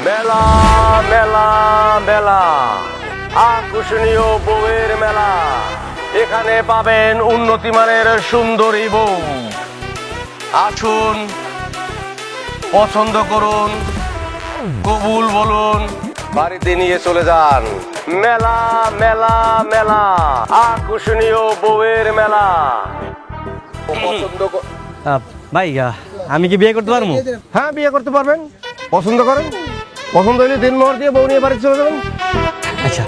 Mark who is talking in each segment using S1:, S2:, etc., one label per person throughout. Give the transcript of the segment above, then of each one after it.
S1: মেলা মেলা মেলা, আকর্ষণীয় বউয়ের মেলা। এখানে পাবেন উন্নতি মানের সুন্দরী বউ। আসুন, পছন্দ করুন, কবুল বলুন, বাড়িতে নিয়ে চলে যান। মেলা মেলা মেলা, আকর্ষণীয় বউয়ের মেলা। পছন্দ
S2: ভাই আমি কি বিয়ে করতে পারবো?
S1: হ্যাঁ, বিয়ে করতে পারবেন। পছন্দ করেন, পছন্দ হলে দিনমোহর দিয়ে বউ নিয়ে বাড়ি চলে যাবেন।
S2: আচ্ছা,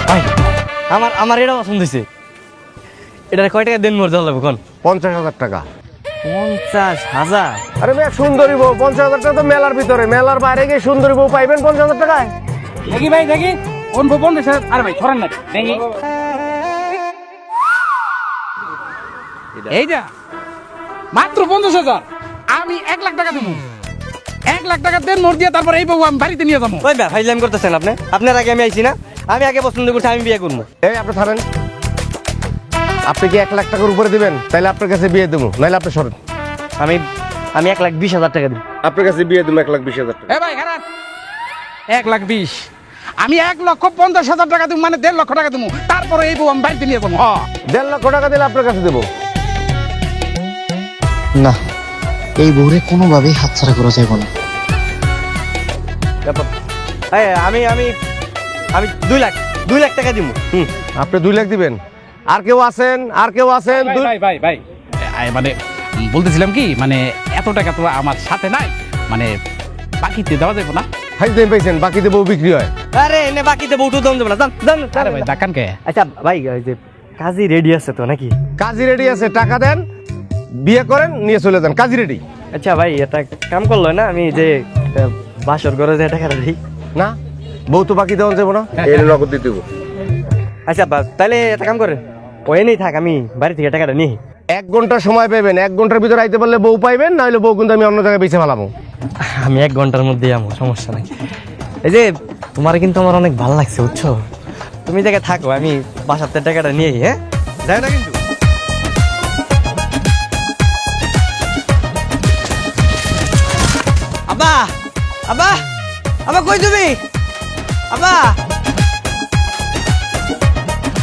S2: ভাই আমার আমার এটা পছন্দ হয়েছে। এটা কয় টাকা দেন মোর দেওয়া লাগবে কোন?
S1: 50,000 টাকা।
S2: 50,000?
S1: আরে মেয়ে, সুন্দরী বউ 50,000 টাকা তো মেলার ভিতরে, মেলার বাইরে গিয়ে সুন্দরী বউ পাইবেন 50,000 টাকায়?
S3: দেখি ভাই দেখি কোন কোন দেশে। আরে ভাই ছড়ান না দেখি এইটা মাত্র 50,000। আমি 1,00,000 টাকা দেবো। 1,00,000 টাকা দেন নোট দিয়ে, তারপর এই বউ আমি বাড়িতে নিয়ে যাবো।
S2: ওই ফাইজলাম করতেছেন আপনি? আপনার আগে আমি আইছি না? আমি আগে পছন্দ করছি, আমি বিয়ে করবো।
S1: এই আপনি থামেন। আপনি কি 1,00,000 টাকার উপরে দিবেন? তাহলে আপনার কাছে বিয়ে দেবো, নাহলে আপনি সরেন।
S2: আমি 1,20,000 টাকা দিব।
S1: আপনার কাছে বিয়ে দেবো 1,20,000 টাকা।
S3: এ ভাই খারাপ। 1,20,000 আমি 1,50,000 টাকা দেবো, মানে 1,50,000 টাকা দেবো। তারপরে এই বউ আমি বাড়িতে নিয়ে যাবো।
S1: 1.5 লক্ষ টাকা দিলে আপনার কাছে দেবো।
S4: না, এই বউরে কোনোভাবেই হাতছাড়া করা যাবে না।
S2: এই, আমি আমি আমি 2 লাখ টাকা দিব।
S1: আপনি 2 লাখ দিবেন? আর কেউ আছেন? আর কেউ আছেন?
S3: ভাই ভাই ভাই মানে বলতেছিলাম কি, মানে এত টাকা তো আমার সাথে নাই, মানে বাকিতে দেওয়া যাবে না?
S1: হাইজেন পাইছেন, বাকিতে বউ বিক্রি হয়।
S2: আরে এনে বাকিতে বউটু দম দেব না, জান জান।
S3: আরে ভাই দেখান কে?
S2: আচ্ছা ভাই, ওই যে কাজী রেডি আছে তো নাকি?
S1: কাজী রেডি আছে, টাকা দেন, বিয়ে করেন, নিয়ে চলে যান। কাজী রেডি।
S2: আচ্ছা ভাই, এটা কাম করলো না? আমি যে বাসর ঘরে যে টাকাটা দিই
S1: না, বউ তো বাকি দেওয়া যাবো না, এর নগদ দিয়ে দেবো।
S2: আচ্ছা তাহলে একটা কাম করেন, ওই নেই থাক, আমি বাড়ি থেকে টাকাটা নিই।
S1: 1 ঘন্টা সময় পাবেন, 1 ঘন্টার ভিতরে আইতে পারলে বউ পাইবেন, না হলে বউ কিন্তু আমি অন্য জায়গায় বেঁচে ফেলাবো।
S2: আমি 1 ঘন্টার মধ্যে আমার সমস্যা নাই। এই যে তোমার কিন্তু আমার অনেক ভালো লাগছে, বুঝছো? তুমি জায়গায় থাকো, আমি বাসাতে টাকাটা নিয়ে। হ্যাঁ, যাই না কিন্তু। আব্বা আব্বা আব্বা, কই তুমি? আব্বা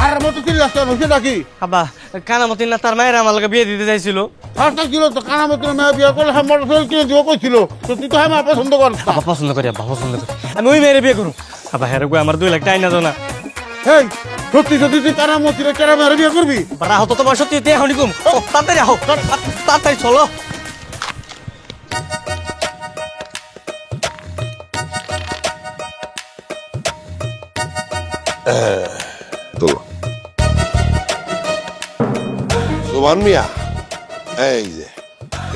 S5: আর মতো কি রাস্তা হচ্ছে নাকি?
S2: আব্বা, কানামতি না তার মায়ের আমার লগে বিয়ে দিতে চাইছিল।
S5: ফার্স্টটা ছিল তো কানা মতো মেয়ে বিয়ে করলে হ্যাঁ মোটরসাইকেল কিনে দিব কইছিল, তো তুই তো হ্যাঁ মা পছন্দ কর।
S2: আব্বা পছন্দ করি, আব্বা পছন্দ করি, আমি ওই মেয়ের বিয়ে করুম। আব্বা হ্যাঁ গো, আমার 2 লাখ টাকা না দাও না।
S5: এই সত্যি সত্যি তুই কানা মতো কেরা মেয়ে বিয়ে করবি?
S2: রাহো তো, তোমার সত্যি তে এখনই কম। ও তাড়াতাড়ি আহো, তাড়াতাড়ি চলো।
S6: সোমান মিয়া, এই যে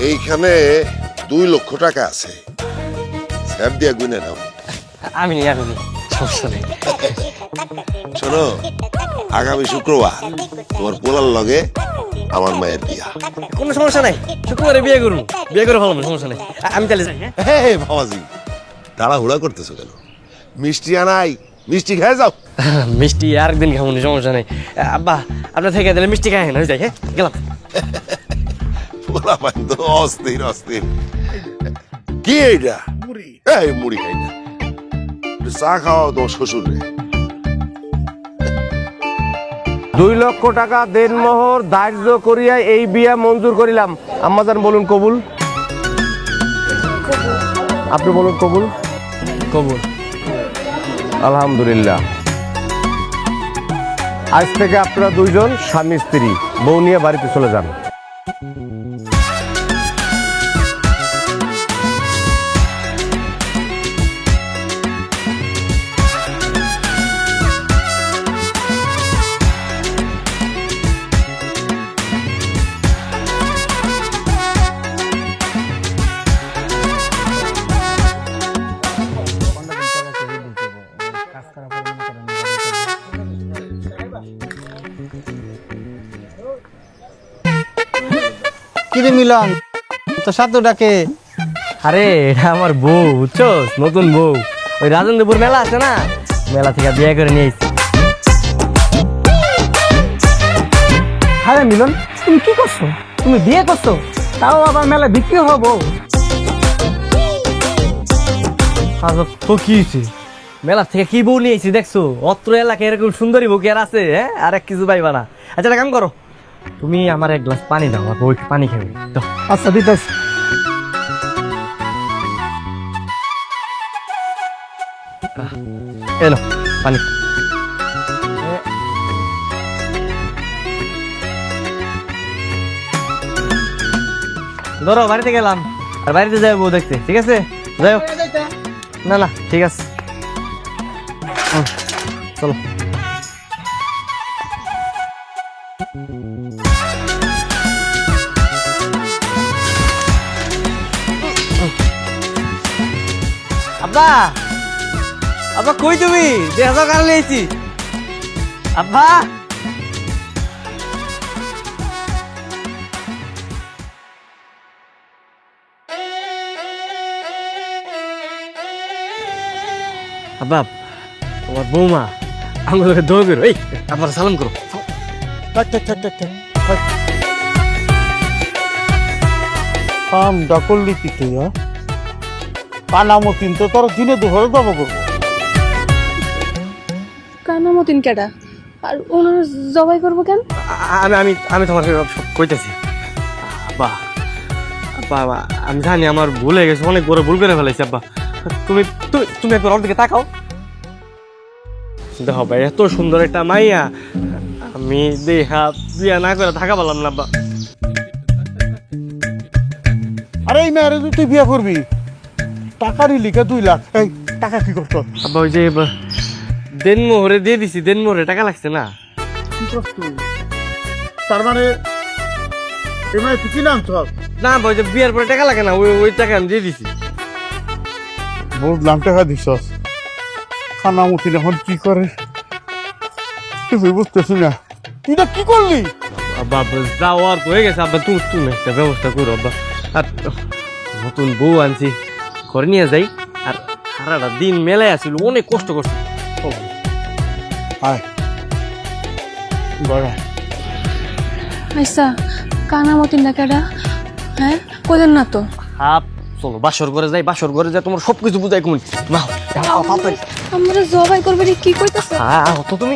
S6: এইখানে 2 লক্ষ টাকা আছে, স্যাপ দিয়া গুনে নাও।
S2: আমি নি, সমস্যা নেই।
S6: শোনো, আগামী শুক্রবার তোমার পোলার লগে আমার মায়ের বিয়া।
S2: কোনো সমস্যা নাই, শুক্রবারে বিয়ে করবো, বিয়ে করে ভালো, সমস্যা নেই। আমি তাহলে যাই। হ্যাঁ,
S6: হে বাবাজি, তাড়াহুড়া করতেছো কেন? মিষ্টি আনাই, মিষ্টি খেয়ে যাও।
S2: মিষ্টি আরেকদিন খাবো, সমস্যা নেই। আব্বা আপনার থেকে দিলে মিষ্টি খাই না, যাই। হ্যাঁ, গেলাম।
S6: পোলা পাই তো অস্থির অস্থির। কি এইটা? মুড়ি। এই মুড়ি খাই না, চা খাওয়া তোমার শ্বশুর রে।
S1: 2 লক্ষ টাকা দেনমোহর ধার্য করিয়া এই বিয়া মঞ্জুর করিলাম। আম্মাজান বলুন কবুল। আপনি বলুন কবুল।
S2: কবুল।
S1: আলহামদুলিল্লাহ। আজ থেকে আপনারা 2 জন স্বামী স্ত্রী, বউ নিয়ে বাড়িতে চলে যান।
S4: কিরে মিলন তো সাথে ডাকে?
S2: আরে এটা আমার বউ, বুঝছো, নতুন বউ। ওই রাজেন্দ্রপুর মেলা আছে না, মেলা থেকে বিয়ে করে নিয়ে এসেছি।
S4: হ্যাঁ মিলন, তুমি কি করছো? তুমি বিয়ে করছো, তাও আবার মেলা বিক্রি হবো?
S2: আচ্ছা তো কি হয়েছে, মেলা থেকে কি বউ নিয়ে এসেছি দেখছো? অত্র এলাকায় এরকম সুন্দরী বউ কি আর আছে? হ্যাঁ, আর এক কিছু পাইবা না। আচ্ছা একটা কাম করো, তুমি আমার এক গ্লাস পানি দাও, আর বউ পানি খাবে। দাও।
S4: আচ্ছা দিতেছি।
S2: এলো পানি। ধরো বাড়িতে গেলাম, আর বাড়িতে যাই বউ দেখতে, ঠিক আছে? যাই হোক। না না ঠিক আছে, চলো। আব্বা, আব্বা কই তুমি? দেহ কার নিয়েছি আব্বা। আব্বা, তোমার বৌমা আমাকে দোয়া করো, এই আমার সালাম করো।
S5: কামটা করলি কি তুই? কানামতিন তো তোর দিনে দুপুরে দাবো করবো।
S7: কানামতিন কেডা? আর ওনার জবাই করবো কেন?
S2: আমি আমি আমি তোমাকে সব কইতেছি। আব্বা, আব্বা, আব্বা, আমি জানি আমার ভুল হয়ে গেছে, অনেক বড় ভুল করে ফেলাইছি আব্বা। তুমি তুমি তুমি একবার ওর দিকে তাকাও। দেখো ভাই, এত সুন্দর একটা মাইয়া আমি দেখা বিয়া না করে থাকা পারলাম না আব্বা।
S5: আরে এই মেয়েরে তুই বিয়ে করবি, টাকারই লিখে 2 লাখ। এই টাকা কি করতো?
S2: আব্বা ওই যে দেনমোহরে দিয়ে দিছি, দেনমোহরে টাকা লাগছে না।
S5: কি করতো? তার মানে এই মেয়ে তুই কি নাম তোর?
S2: না আব্বা, ওই যে বিয়ার পরে টাকা লাগে না, ওই ওই টাকা আমি দিয়ে দিছি।
S5: বুঝলাম টাকা দিছস। কানামতিন এখন কি করে তুই বুঝতেছি না। তুই না কি করলি?
S2: আব্বা যাও, আর তো হয়ে গেছে আব্বা, তুমি তুমি একটা ব্যবস্থা করো আব্বা। আর নতুন বউ আনছি, ঘরে নিয়ে যাই। আর সারাটা দিন মেলায় আসছিল, অনেক কষ্ট করছি।
S5: আয় বড়
S7: আচ্ছা, কানামতিন না কেডা? হ্যাঁ, কইলেন না তো।
S2: আপ চলো বাসর ঘরে যাই, বাসর ঘরে যাই, তোমার সবকিছু বুঝাই কমুন। না
S7: আমরা জবাই করবে রে, কি কইতাছে?
S2: তো তুমি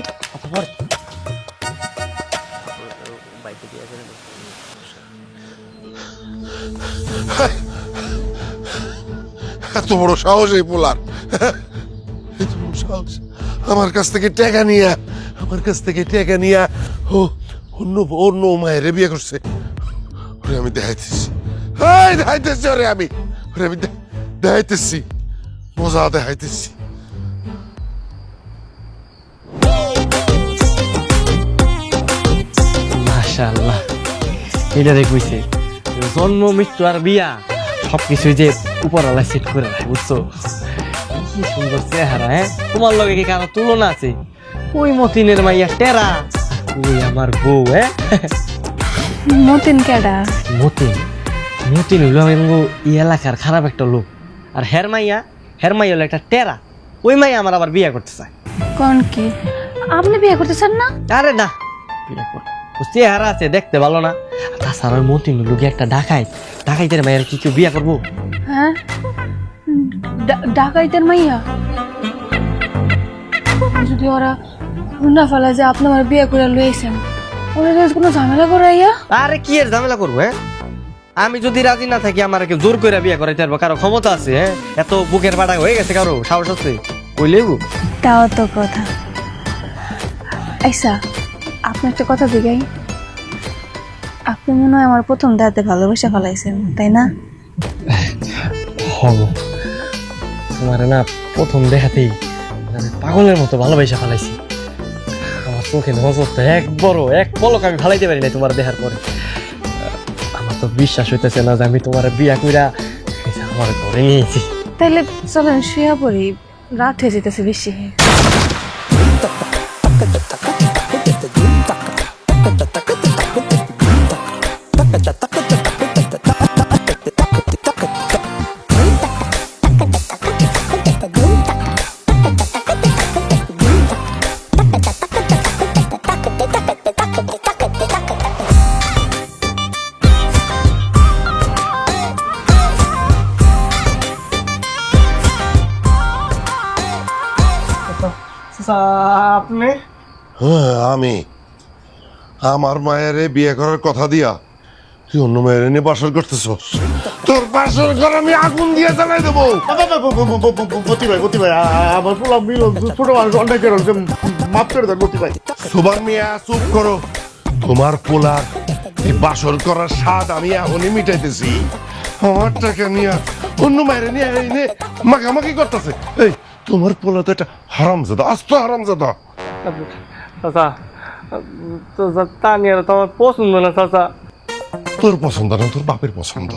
S6: এত বড় সাহস এই পোলার, এত বড় সাহস আমার কাছ থেকে টাকা নিয়ে, আমার কাছ থেকে টাকা নিয়ে ও অন্য অন্য মায়ের বিয়ে করছে। ওরে আমি দেখাইতেছি, দেখাইতেছি, ওরে আমি দেখাইতেছি, মজা দেখাইতেছি।
S2: মাশাআল্লাহ, এটা দেখুইছে জন্ম মৃত্যু আর বিয়া সবকিছু যে উপরওয়ালা সেট করে রাখে, বুঝছো? কি সুন্দর চেহারা, হ্যাঁ? তোমার লগে কি কারো তুলনা আছে? ওই মতিনের মাইয়া টেরা, ওই আমার বউ। হ্যাঁ,
S7: মতিন কেডা?
S2: মতিন, মতিন হইলো আমি এই এলাকার খারাপ একটা লোক। আর হের মাইয়া হলো একটা টেরা। ওই মাইয়া আমার আবার বিয়ে করতে চায়।
S7: কোন কি? আপনি বিয়ে করতেছেন না?
S2: আরে না, বিয়ে কর, চেহারা আছে, দেখতে ভালো না। তাছাড়া ওই মতিন হইলো কি একটা ডাকাইতের মাইয়ার কি কেউ বিয়ে করবো?
S7: হ্যাঁ, ডাকাইতের মাইয়া। যদি ওরা না ফেলা যে আপনি আমার বিয়ে করে লইছেন, ওরা কোনো ঝামেলা করাইয়া?
S2: আরে কি এর ঝামেলা করবো? হ্যাঁ, আমি যদি রাজি না থাকি আমার কেউ জোর করে বিয়ে করাইতে পারবো? কারো ক্ষমতা আছে? হ্যাঁ, এত বুকের পাটা হয়ে গেছে কারো সাহস আছে? ওই লেবু
S7: তাও তো কথা। আচ্ছা, আপনি একটা কথা জিগাই, আপনি মনে হয় আমার প্রথম দাঁতে ভালোবাসা ফেলাইছেন, তাই না?
S2: হব, তোমার না প্রথম দেখাতেই পাগলের মতো ভালোবাসা ফেলাইছি। আমার চোখে নজরটা এক পলক আমি ফালাইতে পারি না তোমার দেখার পরে। আমার তো বিশ্বাস হইতেছে না যে আমি তোমার বিয়া কইরা আমার ঘরে নিয়েছি।
S7: তাইলে চলেন শুয়ে পড়ি, রাত হয়ে যেতেছে বেশি।
S2: চাচা আপনি
S6: হ্যাঁ আমি আমার মায়ের বিয়ে করার কথা দিয়া তুই অন্য মায়ের নিয়ে বাসর করতেছস। তোর বাসর ঘর আমি আগুন দিয়ে জ্বালাই দেবো।
S5: গতি ভাই আমার পোলা মিলন ছোট মানুষ অন্যায় করে হচ্ছে, মাফ করে দেন গতি ভাই।
S6: সুবান মিয়া চুপ করো। তোমার পোলার এই বাসর করার স্বাদ আমি এখনই মিটাইতেছি। আমার টাকা নিয়ে অন্য মায়ের নিয়ে এনে মাখামাখি করতেছে। এই তোমার পোলা তো একটা হারামজাদা, আস্ত হারামজাদা।
S2: চাচা চাচা তানিয়ার তো আমার পছন্দ না চাচা।
S6: তোর পছন্দ না, তোর বাপের পছন্দ।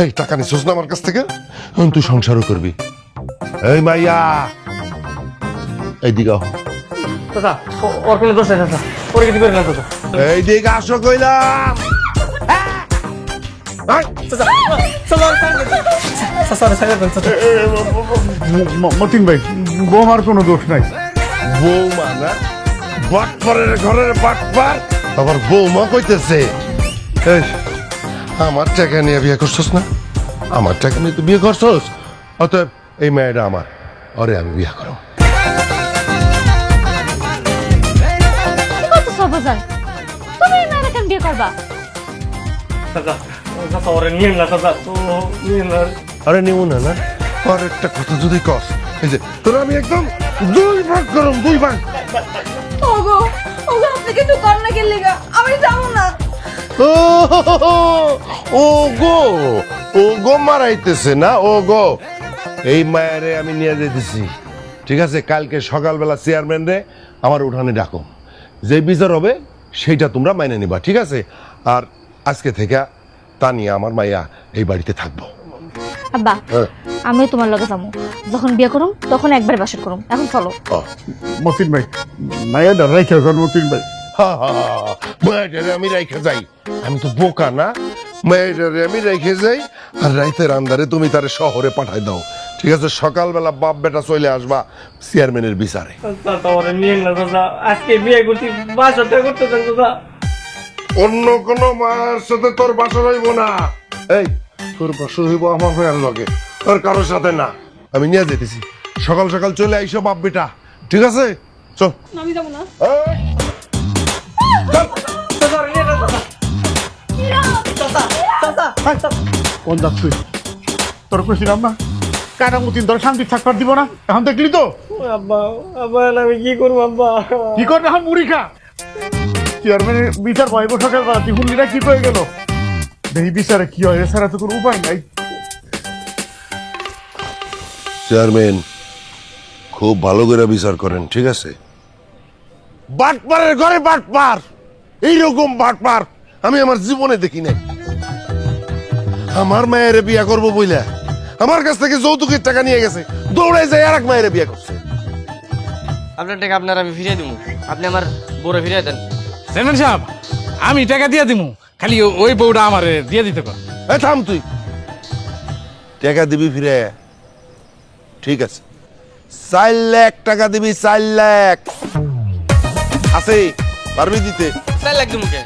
S6: এই টাকা নিচ্ছিস না আমার কাছ থেকে, এখন তুই সংসারও করবি। এই মাইয়া এইদিকে আও।
S2: চাচা ওর কোনো দোষ নেই চাচা, ওর কিছু করে না চাচা।
S6: এই দিকে আসো কইলাম। এই,
S2: চাচা চাচা চাচা চাচা
S5: মতিন ভাই, বৌমার কোনো দোষ নাই।
S6: বৌমা না, বাটপারের ঘরের বাটপার আবার বৌমা কইতেছে। এই আমার টাকা নিয়ে বিয়ে করছস না, আমার টাকা নিয়ে তুই বিয়ে করছস, অতএব এই মেয়েটা আমার, আরে আমি বিয়ে করো।
S8: কত সবজার তুমি এই মেয়েরা কেন বিয়ে করবা?
S2: চাচা চাচা ওরে নিয়ে না চাচা, তো নিয়ে না।
S6: আরে নিব না না, আর একটা কথা যদি কস, এই যে তোর আমি একদম 2 ভাগ করম, 2 ভাগ।
S7: ওগো ওগো আপনি কিছু কর না গেলে আমি যাবো না।
S6: ও গো, ও গো মারাইতেছে না, ও গো। এই মায়েরে আমি নিয়ে যেতেছি, ঠিক আছে? কালকে সকালবেলা চেয়ারম্যান রে আমার উঠানে ডাকো, যে বিচার হবে সেইটা তোমরা মাইনে নিবা, ঠিক আছে? আর আজকে থেকে তানিয়া আমার মাইয়া এই বাড়িতে থাকবো।
S8: আব্বা
S6: হ্যাঁ।
S8: আমিও তোমার লগে যাবো, যখন বিয়ে করুম তখন একবার বাসর করুম, এখন চলো।
S5: মতিন ভাই, মায়ের রেখে যান মতিন ভাই।
S6: মায়েরারে আমি রেখে যাই? আমি তো বোকা না, মায়েরারে আমি রেখে যাই আর রাইতের আন্দারে তুমি তারে শহরে পাঠাই দাও, ঠিক আছে? সকালবেলা বাপ বেটা চলে আসবা চেয়ারম্যানের বিচারে।
S2: চাচা ওরে নিয়ে না চাচা, আজকে বিয়ে করছি বাসাতে করতে চান চাচা।
S6: অন্য কোন মায়ের সাথে তোর বাসর হইব না। এই তোর বাসর হইব আমার মায়ের লগে, তোর কারোর সাথে না। আমি নিয়ে যেতেছি, সকাল সকাল চলে আইসো বাপ বেটা, ঠিক আছে? চল।
S7: আমি যাবো না।
S6: এই, চল।
S2: চাচা ওরে নিয়ে না চাচা।
S5: কোন যাচ্ছ তুই? তোর কইছিলাম না কাটা মতিন তোর শান্তি থাকবার দিব না, এখন দেখলি তো
S2: আব্বা আব্বা আমি কি করবো আব্বা?
S5: কি করবে? এখন মুড়ি খা। চেয়ারম্যানের বিচার পাইব সকালবেলা, হুন্ডিরা কি হয়ে গেল? এই বিচারে কি হয়, এছাড়া তো কোনো উপায় নাই।
S6: চেয়ারম্যান খুব ভালো করে বিচার করেন, ঠিক আছে? বাটপারের ঘরে বাটপার, এইরকম বাটপার আমি আমার জীবনে দেখি নাই। আমার মায়ের বিয়ে করবো বইলা আমার কাছ থেকে যৌতুকের টাকা নিয়ে গেছে, দৌড়াই যায় আর এক মায়ের বিয়ে করছে।
S2: আপনার টাকা আপনার আমি ফিরিয়ে দিব, আপনি আমার বউরে ফিরিয়ে দেন।
S3: চেয়ারম্যান সাহেব আমি টাকা দিয়ে দিমু, খালি ওই বউটা আমার দিয়ে দিতে কর।
S6: এই থাম তুই, টাকা দিবি ফিরে, ঠিক আছে? 4 লাখ টাকা দিবি, 4 লাখ আছে, পারবি দিতে?
S2: 4 লাখ দিমুকে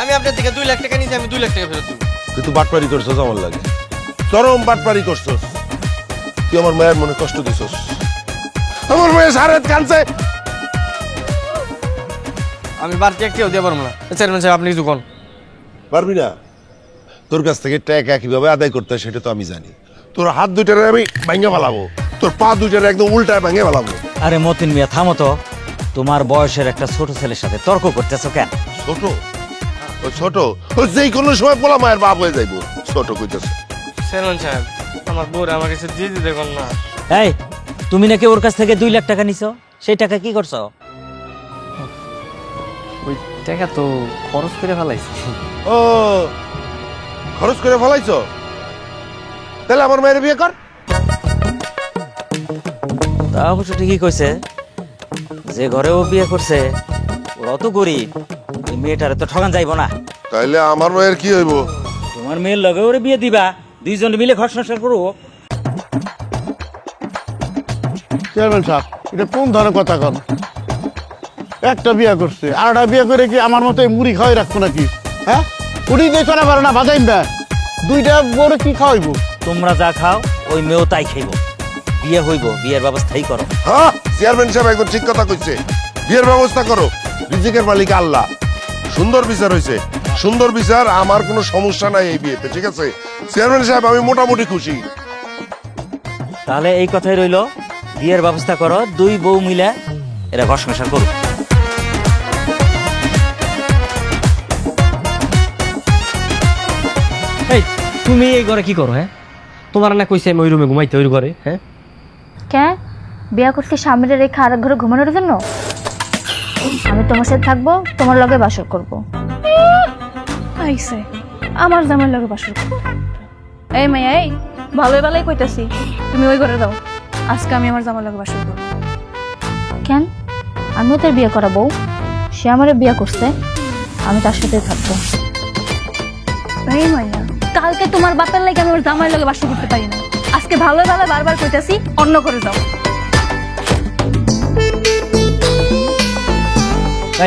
S2: আমি আপনার থেকে 2 লাখ টাকা নিয়েছি, আমি 2 লাখ টাকা ফেরত দিব।
S6: তুই তো বাটপারি করছস, আমার লাগে চরম বাটপারি করছস। তুই আমার মায়ের মনে কষ্ট দিছস, আমার মায়ের সারেত কানছে।
S2: আমি বাড়তি একটিও দিয়ে পারবো না। চেয়ারম্যান সাহেব আপনি কিছু কোন?
S6: পারবি না? তোর কাছ থেকে টাকা কিভাবে আদায় করতে হয় সেটা তো আমি জানি। তোর হাত দুইটারে আমি ভাঙে ফেলাবো, তোর পা দুইটারে একদম উল্টায় ভাঙে ফেলাবো।
S9: আরে মতিন মিয়া থামো তো, তোমার বয়সের একটা ছোট ছেলের সাথে তর্ক করতেছো কেন?
S6: ছোট? ও ছোট? ও যেই কোনো সময় পোলা মায়ের বাপ হয়ে যাইবো, ছোট কইতেছ?
S2: চেয়ারম্যান সাহেব আমার বউরে আমার কাছে দিয়ে দিতে কোন না।
S9: এই তুমি নাকি ওর কাছ থেকে 2 লাখ টাকা নিছো, সেই টাকা কি করছো?
S2: ওই টাকা তো খরচ করে ফেলাইছি।
S6: ও খরচ করে ফেলাইছ? তাহলে আমার মায়ের বিয়ে কর।
S9: তা অবশ্য ঠিকই কইছে, যে ঘরে ও বিয়ে করছে ওরা তো গরিব, ওই মেয়েটারে তো ঠগান যাইব না।
S6: তাইলে আমার মায়ের কি হইব?
S9: তোমার মেয়ের লগে ওরে বিয়ে দিবা, 2 জন মিলে ঘর সংসার করবো।
S5: চেয়ারম্যান সাহেব, এটা কোন ধরনের কথা কন? একটা বিয়ে করছে, আরটা বিয়ে করে কি আমার মতো এই মুড়ি খাওয়াই রাখবো নাকি? হ্যাঁ, উনি দিয়ে চলে পারে না, বাজাইন না। 2টা বড় কি খাওয়াইবো?
S9: তোমরা যা খাও ওই মেয়েও তাই খাইব। বিয়ে হইব, বিয়ের ব্যবস্থাই করো।
S6: হ্যাঁ, চেয়ারম্যান সাহেব একদম ঠিক কথা কইছে। বিয়ের ব্যবস্থা করো, রিজিকের মালিক আল্লাহ। সুন্দর বিচার হয়েছে, সুন্দর বিচার, আমার কোনো সমস্যা নাই এই বিয়েতে, ঠিক আছে চেয়ারম্যান সাহেব, আমি মোটামুটি খুশি।
S9: তাহলে এই কথাই রইলো, বিয়ের ব্যবস্থা করো, দুই বউ মিলে এরা ঘর সংসার করো।
S2: এই তুমি এই ঘরে কি করো? হ্যাঁ, তোমার না কইছে আমি ওই রুমে ঘুমাইতে, ওই ঘরে। হ্যাঁ,
S8: কে বিয়া করতে সামনে রেখে আরেক ঘরে ঘুমানোর জন্য? আমি তোমার সাথে থাকবো, তোমার লগে বাসর করব।
S7: আইছে আমার জামাই লগে বাসর করবো। এই মাইয়া, এই ভালোই ভালোই কইতাছি, তুমি ওই ঘরে দাও। আজকে আমি আমার জামাই লগে বাসর করবো।
S8: কেন? আমিও তার বিয়ে করাবো, সে আমারে বিয়ে করছে, আমি তার সাথে থাকবো।
S7: এই মাইয়া, কালকে তোমার বাপের লাগে আমি আমার জামাই লগে বাসর করতে পারি না। আজকে ভালোই ভালো বারবার কইতাছি অন্য ঘরে যাও।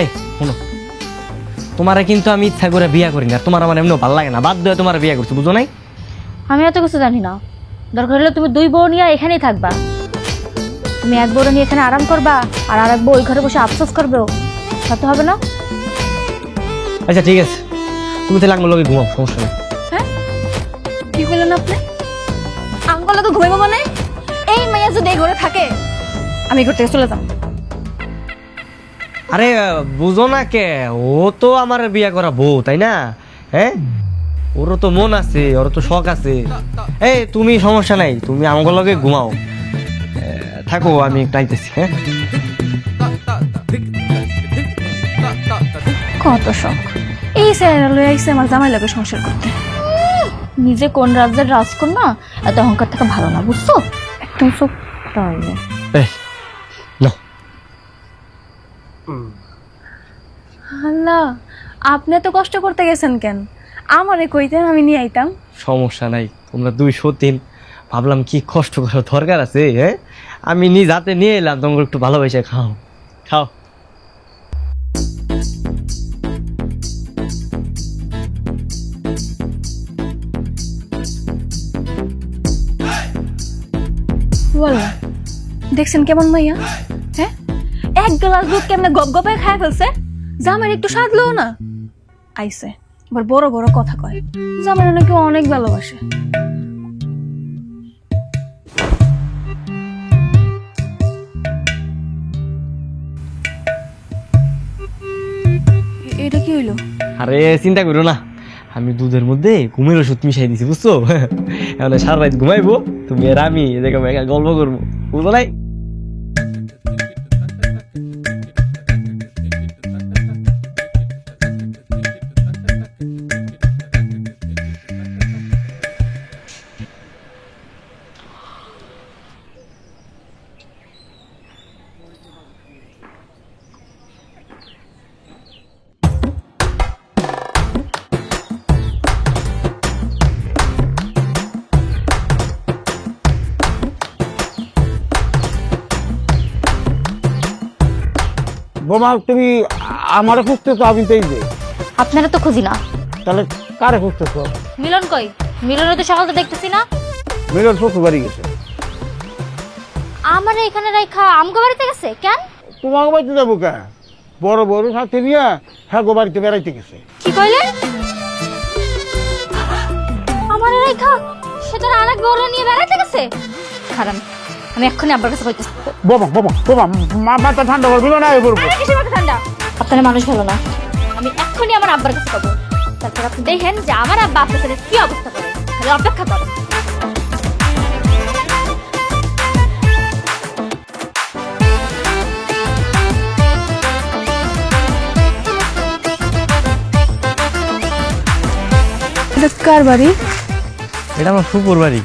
S2: এই শোনো, তোমারে কিন্তু আমি ইচ্ছা করে বিয়া করি না, তোমার আমার এমনি ভালো লাগে না, বাধ্য হয়ে তোমার বিয়া করছি, বুঝো নাই?
S8: আমি এত কিছু জানি না, দরকার হলে তুমি দুই বউ নিয়ে এখানেই থাকবা। তুমি এক বউ নিয়ে এখানে আরাম করবা, আর আরেক বউ ওই ঘরে বসে আফসোস করবে, তা তো হবে না।
S2: আচ্ছা ঠিক আছে, তুমি তাহলে আঙ্গুল লগে ঘুমাও, সমস্যা নেই।
S7: হ্যাঁ, কি বললেন আপনি? আঙ্গুল লগে ঘুমাইবো মানে? এই মাইয়া যদি এই ঘরে থাকে, আমি ঘর থেকে চলে যাবো।
S2: আরে বুঝো না কে, ও তো আমার বিয়া করা বউ, তাই না? হ্যাঁ, ওরও তো মন আছে, ওর তো শখ আছে। এই তুমি সমস্যা নাই, তুমি আমার লগে ঘুমাও, থাকো, আমি একটু আইতেছি। হ্যাঁ,
S7: কত শখ, এই স্যারেরা লই আইছে আমার জামাই লগে সংসার করতে।
S8: নিজে কোন রাজ্যের রাজকন্যা, এত অহংকার থাকা ভালো না, বুঝছো?
S7: একদম চুপ।
S8: তাহলে
S2: এই নাও।
S7: আল্লাহ, আপনি এত কষ্ট করতে গেছেন কেন? আমারে কইতেন, আমি নিয়ে আইতাম।
S2: সমস্যা নাই, তোমরা 203, ভাবলাম কি কষ্ট করার দরকার আছে। হ্যাঁ, আমি নিজ হাতে নিয়ে এলাম, তোমরা একটু ভালোবাসে খাও, খাও।
S7: বলো, দেখছেন কেমন মাইয়া? হ্যাঁ, এক গ্লাস দুধ কেমনে গপ গপে খায় ফেলছে, জামাই একটু সাধলো না। আইছে এবার বড় বড় কথা কয়, জামাই নাকি অনেক ভালোবাসে। এটা কি হইলো?
S2: আরে চিন্তা করো না, আমি দুধের মধ্যে ঘুমের ওষুধ মিশাই দিছি, বুঝছো? এখন সারা রাত ঘুমাইবো, তুমি আর আমি এদিকে গল্প করবো, বুঝো নাই?
S5: বোমা, তুমি আমারে খুঁজতেছো, আমি তো এই যে,
S8: আপনারা তো খুঁজি না,
S5: তাহলে কারে খুঁজতেছো?
S8: মিলন কই? মিলনের তো সকাল তো দেখতেছি না।
S5: মিলন শ্বশুর বাড়ি গেছে।
S8: আমার এখানে রাইখা আমগো বাড়িতে গেছে কেন?
S5: তোমাকে বাড়িতে যাবো কে? বড় বড় সাথে নিয়ে হ্যাঁ গো বাড়িতে বেড়াইতে গেছে।
S8: কি কইলে? আমার রাইখা সেটা আরেক বড় নিয়ে বেড়াতে গেছে? খারাপ, আমি এক্ষুনি আব্বার কাছে কইতেছি।
S5: বোমা বোমা বোমা, মাথা ঠান্ডা করবি না, এই করবো।
S8: আরে কিসের মাথা ঠান্ডা? আপনারা মানুষ ভালো না, আমি এক্ষুনি আমার আব্বার কাছে যাবো, তারপর আপনি দেখেন যে আমার আব্বা আপনার সাথে কি অবস্থা করে। খালি অপেক্ষা করেন।
S7: কার বাড়ি?
S2: এটা আমার ফুপুর বাড়ি,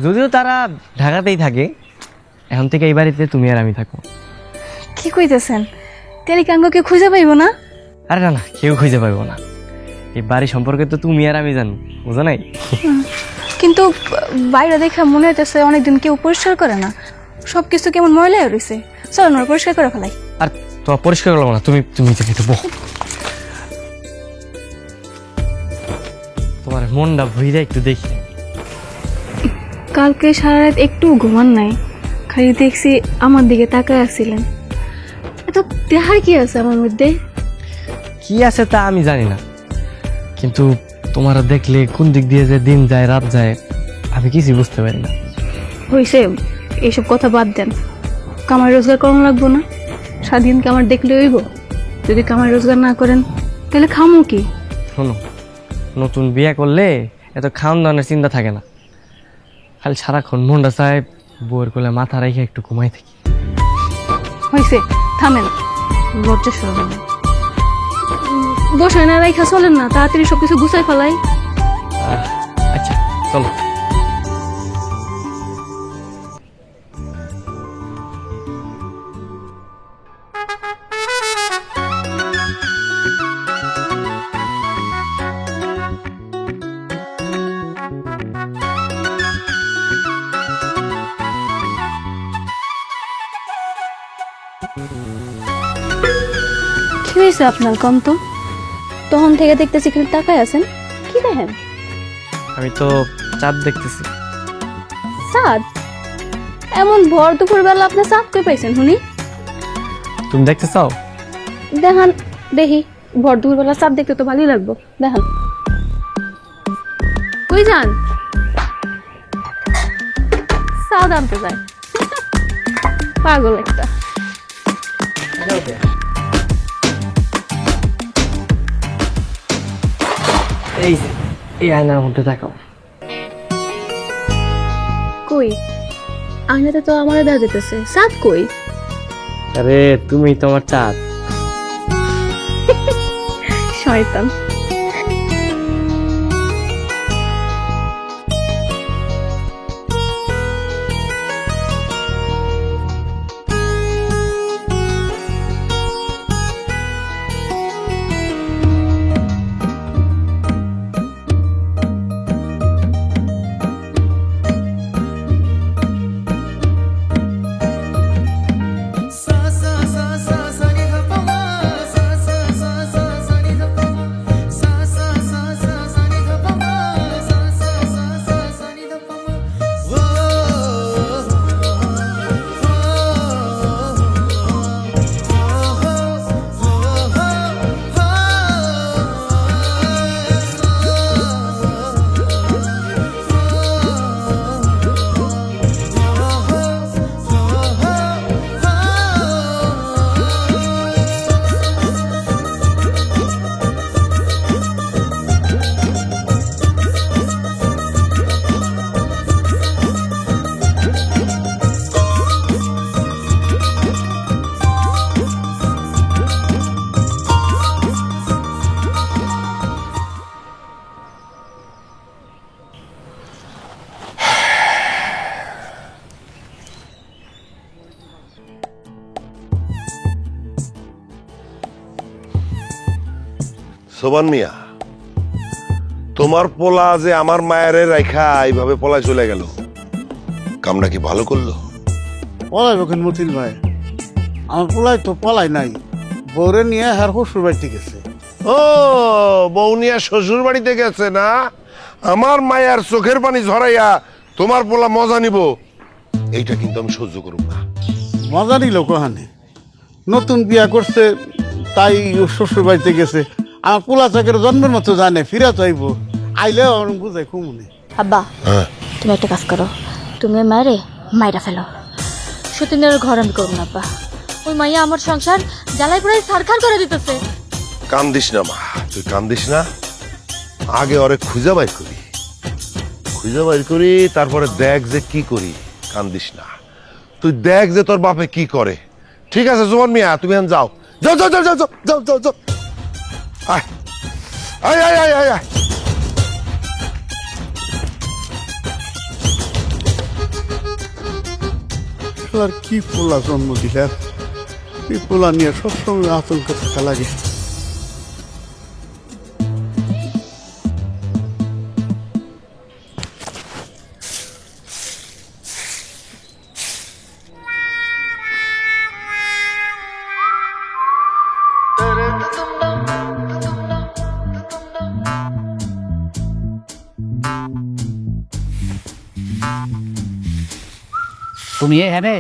S2: যদিও তারা ঢাকাতেই থাকে, এখন থেকে এই বাড়িতে তুমি আর আমি থাকবো।
S7: কি কইতেছেন? টেলিকাঙ্গকে খুঁজে পাইব না?
S2: আরে না না, কেউ খুঁজে পাইবো না, এই বাড়ি সম্পর্কে তো তুমি আর আমি জানি, বুঝো নাই?
S7: কিন্তু বাইরে দেখে মনে হইতেছে অনেকদিন কেউ পরিষ্কার করে না, সবকিছু কেমন ময়লা হয়ে রয়েছে। চলো না পরিষ্কার করে ফেলাই।
S2: আর তোমার পরিষ্কার করলাম না, তুমি তুমি থেকে তো বহ, তোমার মনটা ভুইরা একটু দেখি।
S7: কালকে সারা রাত একটু ঘুমান নাই, খালি দেখছি আমার দিকে তাকায় আসছিলেন। এত দেখার কি আছে আমার মধ্যে?
S2: কি আছে তা আমি জানি না, কিন্তু তোমার দেখলে কোন দিক দিয়ে যে দিন যায় রাত যায় আমি কিছুই বুঝতে পারি না।
S7: হইছে, এইসব কথা বাদ দেন। কামাই রোজগার করানো লাগবো না? স্বাধীন কামার দেখলে হইব? যদি কামাই রোজগার না করেন তাহলে খামো কি?
S2: শোনো, নতুন বিয়ে করলে এত খাওয়ান দাওয়ানোর চিন্তা থাকে না, খালি সারাক্ষণ মনটা চায় বউয়ের কোলে মাথা রেখে একটু ঘুমাই থাকি।
S7: হইছে, থামেন, লজ্জা সরবেন। বসায় না রাইখা চলেন না, তাড়াতাড়ি সবকিছু গুছাই ফেলাই।
S2: আচ্ছা চলো।
S7: কি হয়েছে আপনার কম তো? তখন থেকে দেখতেছি খালি তাকায় আছেন, কি দেখেন?
S2: আমি তো চাঁদ দেখতেছি।
S7: চাঁদ? এমন ভর দুপুর বেলা আপনি চাঁদ কই পাইছেন শুনি?
S2: তুমি দেখতে চাও?
S7: দেখান দেখি। ভর দুপুর বেলা চাঁদ দেখতে তো ভালোই লাগবো, দেখান। কই যান? চাঁদ আনতে যায়, পাগল একটা।
S2: এই যে এই আয়নার মধ্যে তাকাও।
S7: কই? আয়নাতে তো আমার দেখা যেতেছে, চাঁদ কই?
S2: আরে তুমি তোমার চাঁদ।
S7: শয়তান।
S6: সোবান মিয়া, তোমার পোলা যে আমার মায়ের রাইখা এইভাবে পলায় চলে গেল, কামটা কি ভালো করলো?
S5: পলাইব কেন মতিন ভাই? আমার পোলাই তো পলাই নাই, বউরে নিয়ে হার শ্বশুর বাড়িতে গেছে।
S6: ও, বউ নিয়া শ্বশুর বাড়িতে গেছে না? আমার মায়ের চোখের পানি ঝরাইয়া তোমার পোলা মজা নিব, এইটা কিন্তু আমি সহ্য করব না।
S5: মজা নিল কোহানে? নতুন বিয়া করছে তাই শ্বশুর বাড়িতে গেছে। আমার পোলা চাকের জন্মের মতো জানে, ফিরা তো আইব, আইলে বুঝাই কুমুনে।
S8: আব্বা, তুমি একটা কাজ করো, তুমি ওই মায়েরে মাইরা ফেলো। সতীনের ঘর আমি করবো না আব্বা, ওই মাইয়া আমার সংসার জ্বালাই পুরাই ছারখার করে দিতেছে।
S6: কান্দিস না মা, তুই কান্দিস না। আগে ওরে খুঁজা বাইর করি, তারপরে দেখ যে কি করি। কান্দিস না, তুই দেখ যে তোর বাপে কি করে। ঠিক আছে জোয়ান মিয়া, তুমি এখন যাও যাও যাও যাও যাও যাও যাও যাও। আয় আয় আয় আয় আয় আয়।
S5: আর কি পোলা জন্ম দিলেন, এই পোলা নিয়ে সবসময় আতঙ্ক থাকা লাগে।
S3: তুমি এখানে?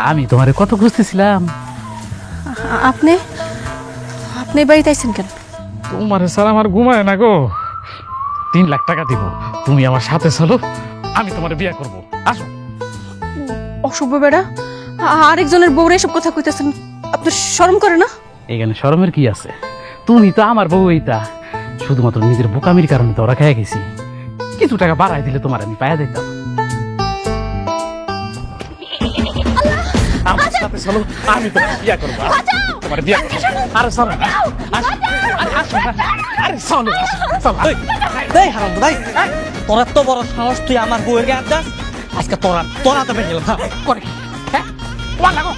S3: আমি তোমারে কত খুঁজতেছিলাম।
S7: আপনি আপনি বাড়িতে আইছেন কেন?
S3: তোমার স্যার আমার ঘুমায় না গো। 3 লাখ টাকা দিব, তুমি আমার সাথে চলো, আমি তোমার বিয়ে করব। আসো।
S7: অসভ্য বেড়া, আরেকজনের বউরে এসব কথা কইতেছেন, আপনার শরম করে না?
S3: এখানে শরমের কি আছে? তুমি তো আমার বউ, এইটা শুধুমাত্র নিজের বোকামির কারণে তো ওরা খেয়ে গেছি। কিছু টাকা বাড়াই দিলে তোমার আমি পায়া দিতাম। আমার সাথে চলো, আমি তোমার বিয়ে করবো। তোমার বিয়ে করবো। আরে চলো, আরে চলো, চলো।
S2: এই হারাম দাই, তোরা তো বড় সাহস, তুই আমার বউয়ের গায়ে হাত দাস। আজকে তোরা তো বেরিয়ে গেলাম।
S3: করে কি? হ্যাঁ, তোমার লাগো।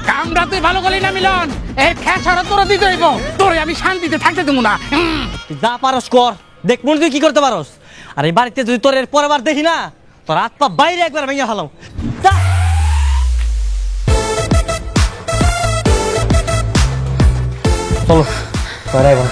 S3: কামড়াতে ভালো করলি না মিলন, এই খেসারা তোরা দিতে হইব, তোরে আমি শান্তিতে থাকতে দেবো না।
S2: তুই যা পারস কর, দেখ মন তুই কি করতে পারস। আর এই বাড়িতে যদি তোর এর পরের বার দেখি না, তোর হাত পা বাইরে একবার ভেঙে ফেলাম। যা। চলো তোরা এবার।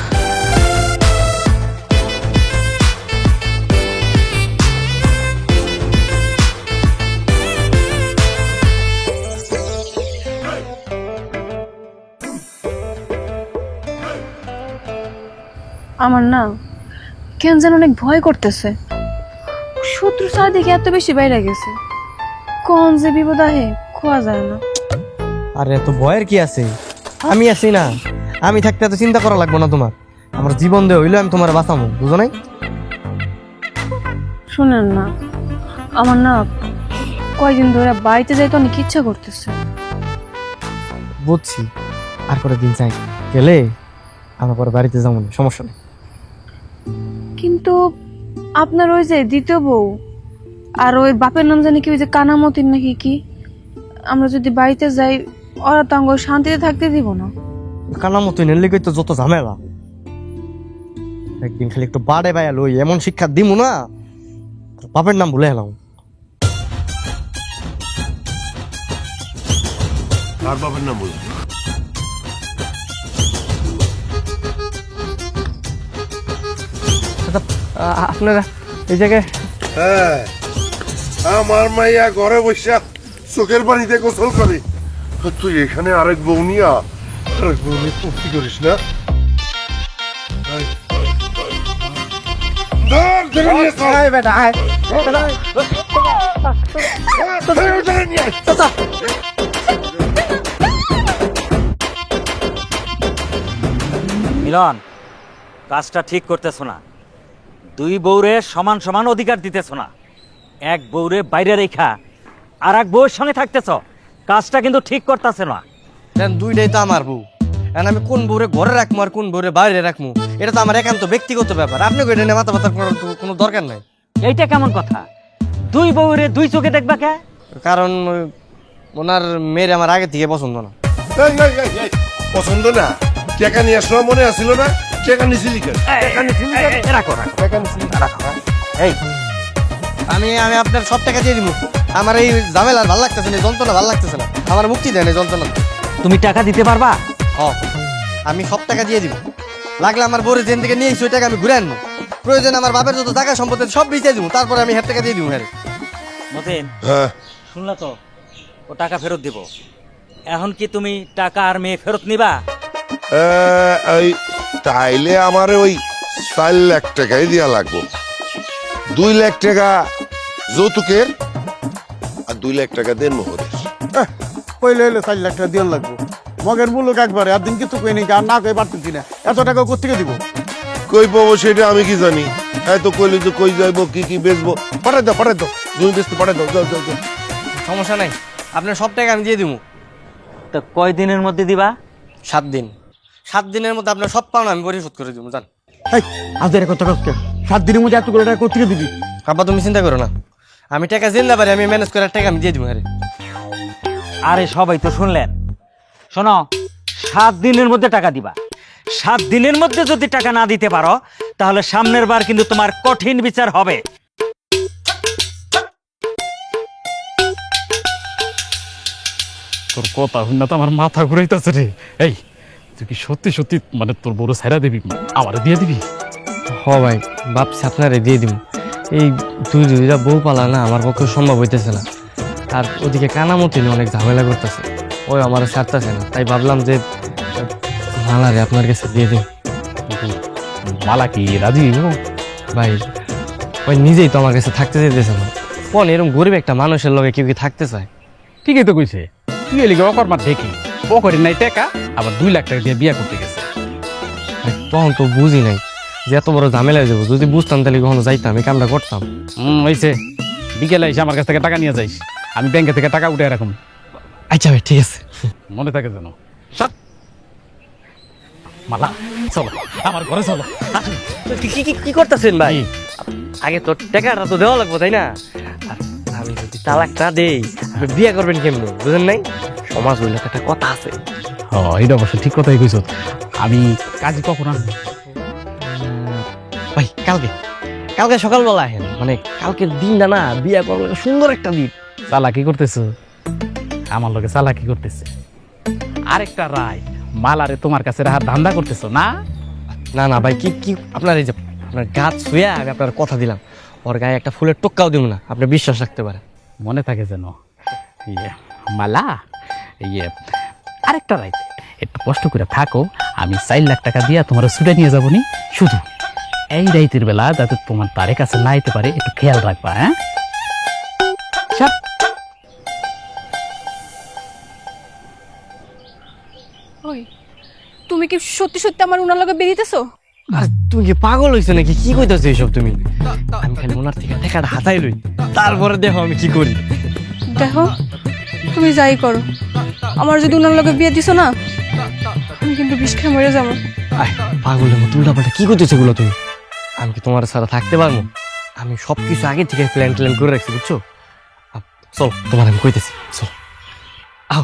S7: আমার না কেন যেন অনেক ভয় করতেছে। শত্রু চারদিকে এত বেশি বাইরে গেছে, কোন যে বিপদ আহে খোয়া যায় না।
S2: আরে এত ভয়ের কি আছে, আমি আছি না। আমি থাকতে এত চিন্তা করা লাগবে না তোমার। আমার জীবন দিয়ে হইলে আমি তোমার বাঁচাবো, বুঝো নাই?
S7: শুনেন না, আমার না কয়দিন ধরে বাড়িতে যাইতে অনেক ইচ্ছা করতেছে।
S2: বুঝছি, আর করে দিন চাই গেলে আমার পরে বাড়িতে যাবো না, সমস্যা নেই।
S7: কিন্তু আপনার ওই যে দ্বিতীয় বউ আর ওই বাপের নাম জানি কি, ওই যে কানামতির নাকি কি, আমরা যদি বাড়িতে যাই ওরা তো আমাকে শান্তিতে থাকতে দিব না।
S2: কানার মতো নেলে তো যত ঝামেলা। একদিন খালি একটু বাড়ে বাইয়া লই, এমন শিক্ষা দিমু না বাপের নাম ভুলে এলাম।
S6: আর বাবার নাম বলবো?
S2: আপনারা এই জায়গায়?
S6: হ্যাঁ, আমার মাইয়া ঘরে বসে চোখের পানিতে গোসল করে, তুই এখানে আরেক বউ নিয়ে ফুর্তি করিস না। ধর, ধরে নিয়ে চল। ধরে নিয়ে আয়।
S9: মিলন, কাজটা ঠিক করতেছো না। 2 বউরে সমান সমান অধিকার দিতেছো না। এক বউরে বাইরে রেখা আর এক বউয়ের সঙ্গে থাকতেছ, কাজটা কিন্তু ঠিক করতেছে না।
S2: দুইটাই তো আমার বউ, এখন আমি কোন বউরে ঘরে রাখবো আর কোন বউরে বাইরে রাখবো এটা তো আমার একান্ত ব্যক্তিগত ব্যাপার। আপনি এটা নিয়ে মাথা ব্যথা করার কোনো দরকার নাই।
S9: এইটা কেমন কথা? 2 বউরে 2 চোখে দেখবা কে?
S2: কারণ ওনার মেয়ের আমার আগে থেকে পছন্দ না।
S6: এই, এই, এই, এই, পছন্দ না? টাকা নিয়ে আসলো মনে আসছিল না? টাকা নিছিলি কেন? টাকা নিছিলি কেন?
S9: রাখো রাখো
S6: টাকা নিছিলি রাখো।
S9: এই
S2: আমি আপনার সব টাকা দিয়ে দিব। আমার এই ঝামেলা ভালো লাগতেছে না, যন্ত্রণা ভালো লাগতেছে না, আমার মুক্তি দেয় না যন্ত্রণা।
S9: তুমি টাকা দিতে পারবা?
S2: আমি সব টাকা দিয়ে দিব। লাগলে আমার বউরে জেন থেকে নিয়ে এসে ওই টাকা আমি ঘুরে আনবো। প্রয়োজন আমার বাপের যত টাকা সম্পত্তি সব বেঁচে দিব, তারপরে আমি হাত টাকা দিয়ে দিব। হ্যাঁ
S9: মতিন,
S6: হ্যাঁ,
S9: শুনলা তো, ও টাকা ফেরত দিব। এখন কি তুমি টাকা আর মেয়ে ফেরত নিবা?
S6: এই তাইলে আমার ওই 4 লাখ টাকাই দেওয়া লাগবো। 2 লাখ টাকা যৌতুকের আর 2 লাখ টাকা দেন মোহরের।
S5: কইলে হইলে 4 লাখ টাকা দিয়ে লাগবো। মগের মূল্য একবারে আর দিন কিছু কই নাকি, আর না কই পারতেছি না। এত টাকা কোথেকে দিব?
S6: কই পাবো সেটা আমি কি জানি? এত কইলে যে কই যাইবো, কি কি বেচবো, পাঠাই দাও, পাঠাই দাও, জমি বেচতে পাঠাই দাও, যাও যাও যাও।
S2: সমস্যা নাই, আপনার সব টাকা আমি দিয়ে দিব।
S9: তো কয় দিনের মধ্যে দিবা?
S2: 7 দিন। 7 দিনের মধ্যে আপনার সব পাওনা আমি পরিশোধ করে দিব। জান
S5: এই আজ এর কথা কষ্ট 7 দিনের মধ্যে এতগুলো টাকা কোথেকে দিবি?
S2: আব্বা তুমি চিন্তা করো না, আমি টাকা জিন্দা পারি, আমি ম্যানেজ করে টাকা আমি দিয়ে দিব। হ্যাঁ
S9: আরে সবাই তো শুনলেন। শোনো, 7 দিনের মধ্যে টাকা দিবা। 7 দিনের মধ্যে যদি টাকা না দিতে পারো, তাহলে সামনের বার কিন্তু তোমার কঠিন বিচার হবে।
S3: তোর কথা শুনে তো আমার মাথা ঘুরাইতেছে রে। এই তুই কি সত্যি সত্যি মানে তোর বড় সাইরা দিবি, আমার দিয়ে দিবি?
S2: হ ভাই, ভাবছি আপনারে দিয়ে দিব। এই দুইটা বউ পালা না আমার পক্ষে সম্ভব হইতেছে না। আর ওদিকে কানামতি অনেক ঝামেলা করতেছে, ওই আমার ছাড়তেছে না। তাই ভাবলাম যে মালারে আপনার কাছে দিয়ে দিন।
S3: মালা কি রাজি হইব?
S2: ভাই ওই নিজেই তো আমার কাছে থাকতে চাইতেছে না। কোন এরকম গরিব একটা মানুষের লগে কেউ কি থাকতে চায়?
S3: ঠিকই তো কইছে, তুই এলিগে অকর্মার দেখি ও করি নাই টাকা, আবার 2 লাখ টাকা দিয়ে বিয়া করতে গেছে।
S2: ভাই, তখন তো বুঝি নাই যে এত বড় ঝামেলা হয়ে যাবো। যদি বুঝতাম তাহলে কখনো যাইতাম, এই কামটা করতাম।
S3: হয়েছে, বিকেলে এসে আমার কাছ থেকে টাকা নিয়ে যাইস, আমি ব্যাংকে থেকে টাকা উঠে রাখুন।
S2: আচ্ছা ভাই, ঠিক আছে।
S3: মনে থাকে যেন। সব মালা চলো আমার ঘরে চলো।
S2: কি করতেছেন ভাই? আগে তো টাকাটা তো দেওয়া লাগবো, তাই না? আর আমি যদি তালাক না দেই আপনি বিয়ে করবেন কেমন, বুঝেন নাই? সমাজ হইলে একটা কথা আছে।
S3: ও এটা অবশ্য ঠিক কথাই কইছ। আমি কাজে কখন আসবো?
S2: ভাই কালকে কালকে সকালবেলা আহেন, মানে কালকের দিনটা না বিয়ে করবো, সুন্দর একটা দিন।
S3: চালাকি করতেছো আমার লগে, চালাকি করতেছে। আরেকটা রায় মালারে তোমার কাছে রাহার ধান্দা করতেছো না?
S2: না না ভাই, কি কি আপনার এই যে আপনার গাছ শুয়ে আমি আপনার কথা দিলাম, ওর গায়ে একটা ফুলের টোক্কাও দিব না, আপনি বিশ্বাস রাখতে পারেন।
S3: মনে থাকে যেন। ইয়ে মালা, ইয়ে আরেকটা রাইত একটু কষ্ট করে থাকো, আমি 4 লাখ টাকা দিয়া তোমার ছুটে নিয়ে যাবো নি। শুধু এই রাইতের বেলা যাতে তোমার তারে কাছে না আইতে পারে, একটু খেয়াল রাখবা। হ্যাঁ সব
S7: ওই তুমি কি সত্যি সত্যি আমার উনার লগে বেরিতেছো?
S2: আর তুমি কি পাগল হয়েছো নাকি? কি কইতাছো এইসব তুমি? আমি খালি ওনার থেকে টাকাটা হাতাই লই, তারপরে দেখো আমি কি করি।
S7: দেখো তুমি যাই করো, আমার যদি উনার লগে বিয়ে দিছো না, আমি কিন্তু বিষ খেয়ে মরে যাবো।
S2: আয় পাগলের মতো উল্টাপাল্টা কি করতেছো এগুলো তুমি? আমি কি তোমার ছাড়া থাকতে পারবো? আমি সবকিছু আগে থেকে প্ল্যান করে রাখছি, বুঝছো? চল তোমার আমি কইতেছি, চল আও।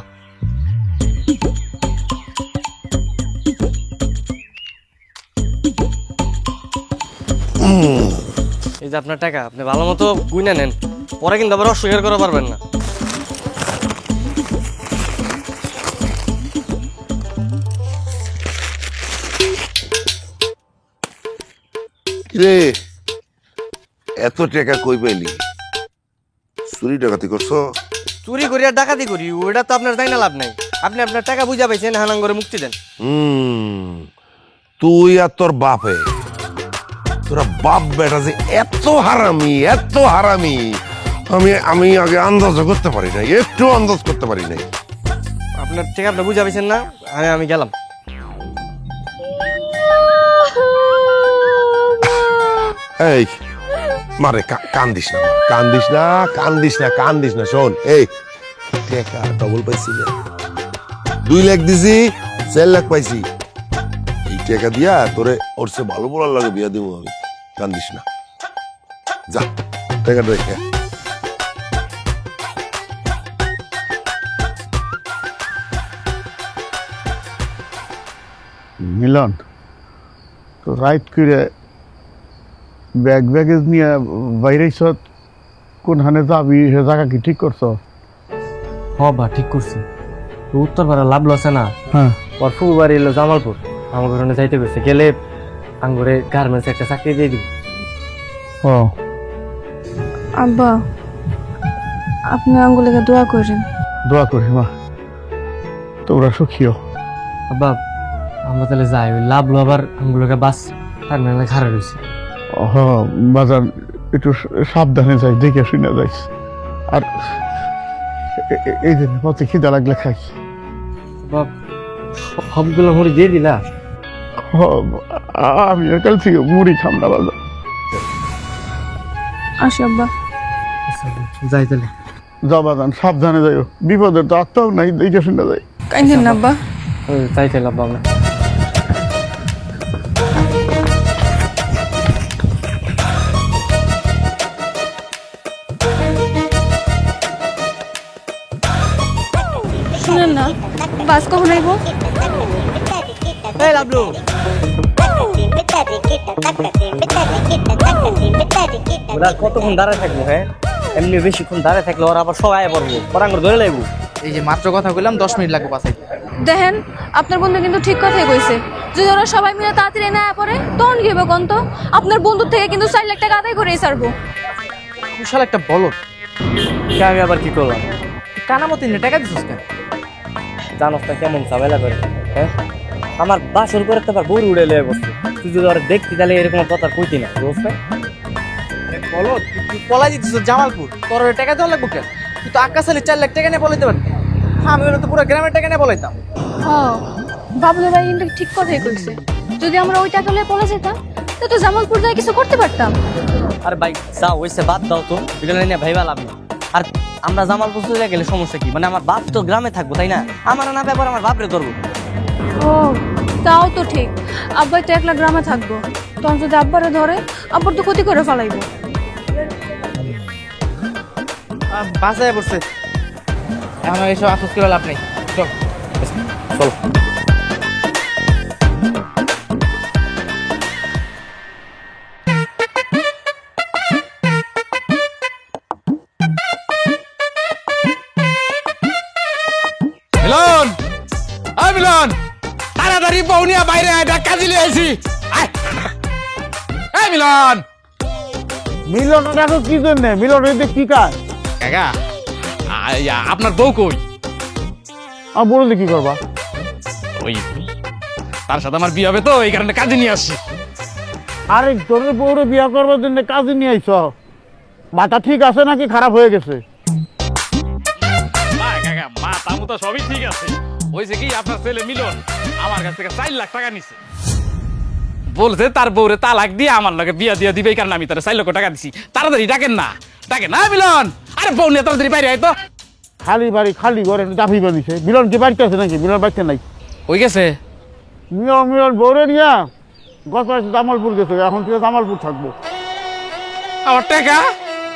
S2: এই যে আপনার টাকা, আপনি ভালো মতো গুইনা নেন, পরে কিন্তু আবার অস্বীকার করা পারবেন না।
S6: রে এত টাকা কই পাইলি? চুরি ডাকাতি করছো?
S2: চুরি করি আর ডাকাতি করি ওটা তো আপনার তাই না লাভ নাই। আপনি আপনার টাকা বুঝা পাইছেন, হানাং করে মুক্তি দেন।
S6: তুই আর তোর বাপে, তোরা বাপ বেটা যে এত হারামি, এত হারামি, আমি আগে আন্দাজ করতে পারি নাই, একটু আন্দাজ করতে পারি নাই।
S2: আপনার টাকা আপনি বুঝা পাইছেন না, আমি গেলাম।
S6: এই মারে কান্দিস না, কান্দিস না, কান্দিস না, কান্দিস না। শোন, এই টাকা ডবল পাইছি, 2 লাখ দিছি, 4 লাখ পাইছি। এই টাকা দিয়া তোরে ওর সে ভালো বলার লাগে বিয়া দিব আমি। কান্দিস না, যা টাকা রেখে।
S5: মিলন, তো রাইত করে ব্যাগেজ নিয়ে বাইরেছ, কোনখানে যাবি সে জায়গা কি ঠিক করছো?
S2: বা ঠিক করছি। উত্তর পাড়া লাভ লসে না,
S5: হ্যাঁ,
S2: ওর ফুবু বাড়ি এলো জামালপুর, আমার ঘরে যাইতে গেছে, গেলে আঙ্গুরে গার্মেন্টস একটা চাকরি দিয়ে দিব।
S5: ও
S7: আব্বা, আপনি আঙ্গুলেকে দোয়া করেন।
S5: দোয়া করি মা, তোমরা সুখীও।
S2: আব্বা আমরা তাহলে যাই, ওই লাভ লো আবার আঙ্গুলোকে বাস টার্মিনালে খাড়া রয়েছে।
S5: হ বাজার একটু সাবধানে যাই, দেখে শুনে যাইস। আর এই দিন পথে খিদা লাগলে খাই।
S2: বাপ সবগুলো মুড়ি দিয়ে দিলা?
S5: আমি কাল থেকে মুড়ি খাম না বাজার।
S7: আসি আব্বা।
S2: যাই তাহলে।
S5: যা বাজান, সাবধানে যাইও, বিপদের তো আত্মাও নাই, দেখে শুনে যাই।
S7: কাইন্দেন না আব্বা।
S2: যাই তাহলে আব্বা আমরা।
S7: শুনেন না, বাস কখন আইব?
S2: এই লাভলু, কতক্ষণ দাঁড়ায় থাকবো? হ্যাঁ এমনি বেশিক্ষণ দাঁড়ায় থাকলে ওরা আবার সবাই পড়বো পরাঙ্গর ধরে লাগবো।
S10: এই যে মাত্র কথা বললাম 10 মিনিট লাগবে বাসায়।
S7: দেখেন আপনার বন্ধু কিন্তু ঠিক কথাই কইছে, যদি ওরা সবাই মিলে তাড়াতাড়ি না পড়ে তখন কি হবে কোন তো? আপনার বন্ধুর থেকে কিন্তু 4 লাখ টাকা আদায় করেই ছাড়বো।
S10: বিশাল একটা বলদ।
S2: আমি আবার কি করলাম?
S10: কানামতি নে টাকা দিছিস কেন?
S2: জানোস না কেমন ঝামেলা করে, হ্যাঁ? আমার বাসর করে তো আবার গরু উড়ে লেগে বসছে। তুই যদি ওরা দেখতি তাহলে এরকম কথা কইতি না, বুঝছ না?
S10: বলদ তুই পলাই দিছিস জামালপুর, তোর ওই টাকা দেওয়া লাগবে কেন? তুই তো আকাশ আলী 4 লাখ টাকা নিয়ে বলাইতে পারতি। আমি ওরা তো পুরো গ্রামের টাকা নিয়ে বলাইতাম।
S7: হ্যাঁ বাবলু ভাই কিন্তু ঠিক কথাই কইছে, যদি আমরা ওই টাকা লয়ে পড়ে যেতাম তাহলে তো জামালপুর যায় কিছু করতে পারতাম।
S2: আর ভাই যা হইছে বাদ দাও তো, এগুলো নিয়ে ভাইবা লাভ নেই। আর আমরা জামালপুর চলে গেলে সমস্যা কি? মানে আমার বাপ তো গ্রামে থাকবো, তাই না? আমার না ব্যাপার আমার বাপরে ধরবো।
S7: ও তাও তো ঠিক, আব্বাই তো একলা গ্রামে থাকবো, তখন যদি আব্বারে ধরে আব্বার তো ক্ষতি করে ফেলাইবো।
S10: বাসায় পড়ছে, এখন আর এসব আফসোস করে লাভ নেই। চল
S2: চলো।
S1: মিলন, আয় মিলন, তাড়াতাড়ি বউনিয়া বাইরে আয়, ডাক কাজে লিয়ে আইছি। আয়। এই মিলন।
S5: মিলন দেখো কি জন্য মিলন হইতে কি কাজ?
S1: কাকা, আপনার বউ কই?
S5: আমার বললে কি করবা?
S1: ওই তার সাথে আমার বিয়ে হবে তো, এই কারণে কাজে নিয়ে আসছি।
S5: আরে তোর বউরে বিয়া করবার জন্য কাজে নিয়ে আইছ, মাথা ঠিক আছে নাকি খারাপ হয়ে গেছে?
S1: কাকা মা তামু তো সবই ঠিক আছে, হয়েছে কি আপনার ছেলে মিলন আমার কাছ থেকে 4 লাখ টাকা নিছে, বলছে তার বউরে তালাক দিয়ে আমার লগে বিয়া দিয়া দিবে, এই কারণে আমি তার 4 লক্ষ টাকা দিছি। তাড়াতাড়ি ডাকেন না, ডাকেন না মিলন। আরে বউ নিয়ে তাড়াতাড়ি বাইরে আয় তো।
S5: খালি বাড়ি খালি ঘরে দাফি বানিয়েছে। মিলন কি বাড়িতে আছে নাকি? মিলন বাড়িতে নাই।
S1: হয়ে গেছে
S5: মিলন বউরে নিয়ে গত জামালপুর গেছে, এখন থেকে জামালপুর থাকবো।
S1: আমার টাকা।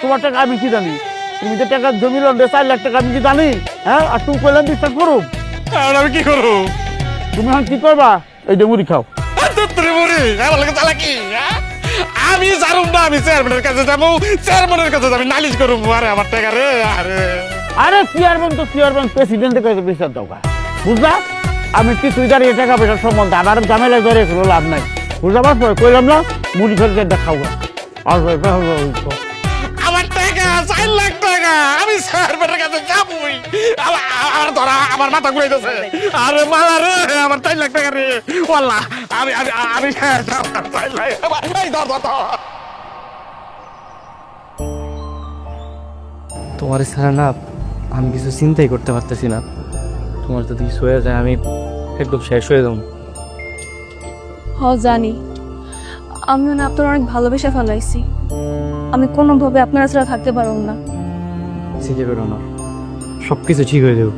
S5: তোমার টাকা আমি কি জানি? তুমি যে টাকা মিলন 4 লাখ টাকা আমি কি জানি? হ্যাঁ, আর তুই কইলাম বিশ্বাস করুম?
S1: এখন আমি কি করবো?
S5: তুমি এখন কি করবা? এই যে মুড়ি খাও।
S1: আমি জানুম না, আমি চেয়ারম্যানের কাছে যাবো, চেয়ারম্যানের কাছে যাবো, নালিশ করবো। আরে আমার টাকা রে।
S5: আরে চেয়ারম্যান তো চেয়ারম্যান, প্রেসিডেন্টের কাছে বিচার দাও, বুঝলা? আমি কিছুই দাঁড়িয়ে টাকা পয়সার সম্বন্ধে আমার ঝামেলায় ধরে কোনো লাভ নাই, বুঝতে পারছো? কইলাম না মুড়ি ফেলতে দেখাও। আর
S1: আমার টাকা 4 লাখ টাকা, আমি চেয়ারম্যানের কাছে যাবোই। আমার ধরা আমার মাথা ঘুরাইতেছে। আরে মালা রে, আমার 4 লাখ টাকা রে। ওয়াল্লাহ আমি আমি আমি 4 লাখ। এই ধর ধর ধর।
S2: তোমার ছাড়া না আমি কিছু চিন্তাই করতে পারতেছি না। তোমার যদি কিছু হয়ে যায় আমি একদম শেষ হয়ে যাবো।
S7: হ জানি, আমিও না আপনার অনেক ভালোবেসে ফেলাইছি, আমি কোনোভাবে আপনারা ছাড়া থাকতে পারব না।
S2: চিন্তা করো না, সব কিছু ঠিক হয়ে যাবে।